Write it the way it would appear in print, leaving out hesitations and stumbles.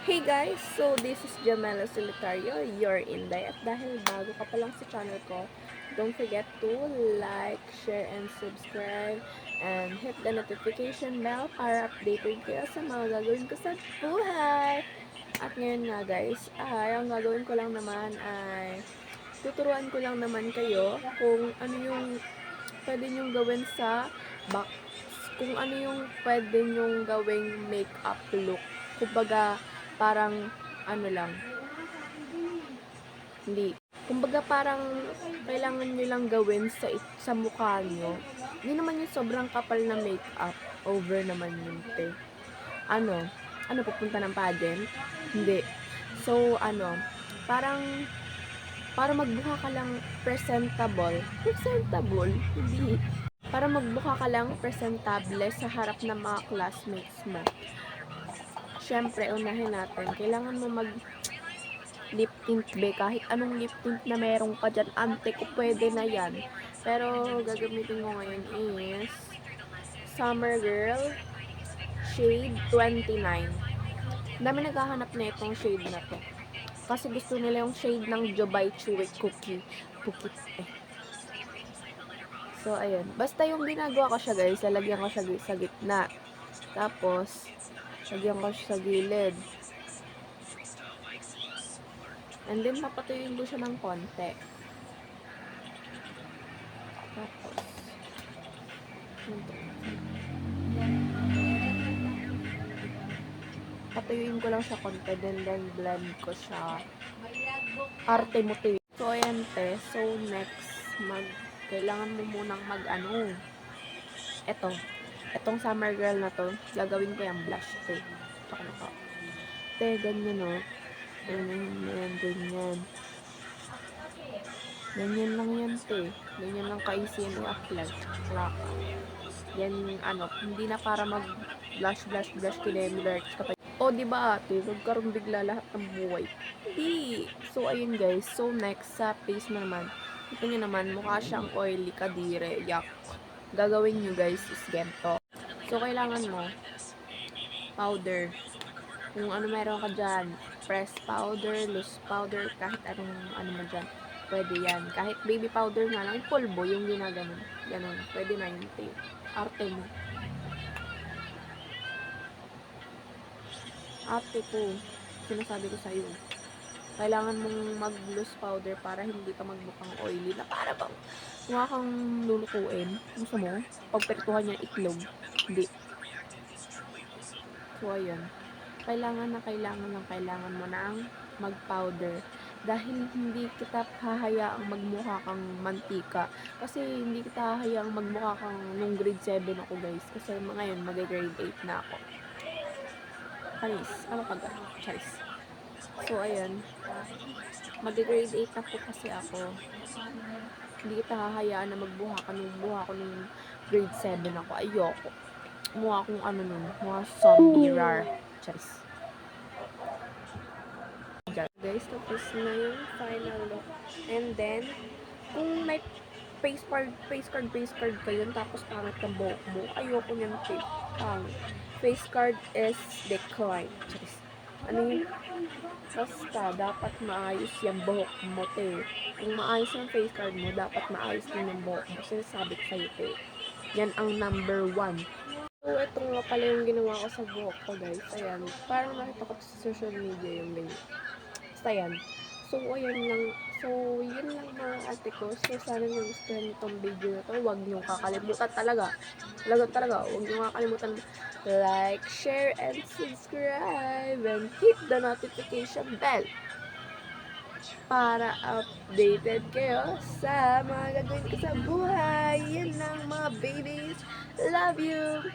Hey guys! So, this is Jamela Solitario, your Inday. At dahil bago ka pa lang sa channel ko, don't forget to like, share, and subscribe. And hit the notification bell para updated kayo sa mga gagawin ko sa buhay. At ngayon nga guys, ang gagawin ko lang naman ay tuturuan ko lang naman kayo kung ano yung pwede nyong gawin sa box. Kung ano yung pwede nyong gawing makeup look. Kumbaga, parang ano lang, hindi. Kumbaga parang kailangan nyo lang gawin sa mukha nyo. Hindi naman yung sobrang kapal na makeup. Over naman yun, te. Ano? Ano, pupunta ng pageant? Hindi. So, parang para magbuka ka lang presentable. Presentable? Hindi. Para magbuka ka lang presentable sa harap ng mga classmates mo. Siyempre, unahin natin, kailangan mo mag lip tint be. Kahit anong lip tint na meron ka dyan, ante ko, pwede na yan. Pero, gagamitin ko ngayon is Summer Girl shade 29. Dami naghahanap na itong shade na to. Kasi gusto nila yung shade ng Jobay Chewy Cookie. Pukit eh. So, ayun. Basta yung ginagawa ko siya guys, lalagyan ko siya sa gitna. Tapos, lagyan ko siya sa gilid. And then, papatuyuin ko siya ng konti. Tapos, patuyuin ko lang siya konti. Then blend ko siya. Arte mo to. So, ayan te. So, next, kailangan mo munang etong Summer Girl na to, gagawin ko yung blush te. Tsaka na to. Te, ganyan o. Ganyan. Ganyan lang yan te. Ganyan lang ka-easy yung i-apply. Wala ka. Yan, hindi na para mag-blush kinemirch ka pa. O, diba ate, nagkaroon bigla lahat ng buhay. Hindi. So, ayun guys. So, next, sa face naman. Ito nyo naman, mukha siyang oily, kadire, yak. Gagawin nyo guys is ganito. So, kailangan mo, powder. Kung ano meron ka dyan, press powder, loose powder, kahit anong mo dyan. Pwede yan. Kahit baby powder nga lang, pulbo, yung ginaganon. Ganon. Pwede na yun. Arte mo. Ate ko, sinasabi ko sa'yo, kailangan mong mag-loose powder para hindi ka magmukhang oily na para bang mukha kang lulutuin. Gusto mo? Pagpertuhan niya itlog. Hindi. So, ayun. Kailangan mo nang mag-powder. Dahil hindi kita hahayaang magmukha kang mantika. Kasi hindi kita hahayaang magmukha kang nung grade 7 ako guys. Kasi ngayon mag-grade 8 na ako. Charis. Ano pag Charis. So, ayan. Mag-grade 8 na po kasi ako. Hindi kita hahayaan na magbuha ka nung grade 7 ako. Ayoko. Mukha akong mukha zombie rar. Charis. Guys, tapos na yung final look. And then, kung may face card ka yun, tapos pangit ang buhok mo, ayoko nyan tape. Face card is decline. Charis. Basta, dapat maayos yung buhok mo, te. Kung maayos yung face card mo, dapat maayos din yung buhok mo. Sinasabi ko sa'yo, te. Yan ang number 1. So, ito nga pala yung ginawa ko sa buhok ko, guys. Ayan. Parang nakita ko sa social media yung ganyan. Basta yan. So, ayan lang. So, yun lang mga ate ko. So, sana nyo gustuhan itong video na to. Huwag nyo kakalimutan talaga. Huwag nyo kakalimutan like, share, and subscribe. And hit the notification bell para updated kayo sa mga gagawin ko sa buhay. Yan lang mga babies. Love you!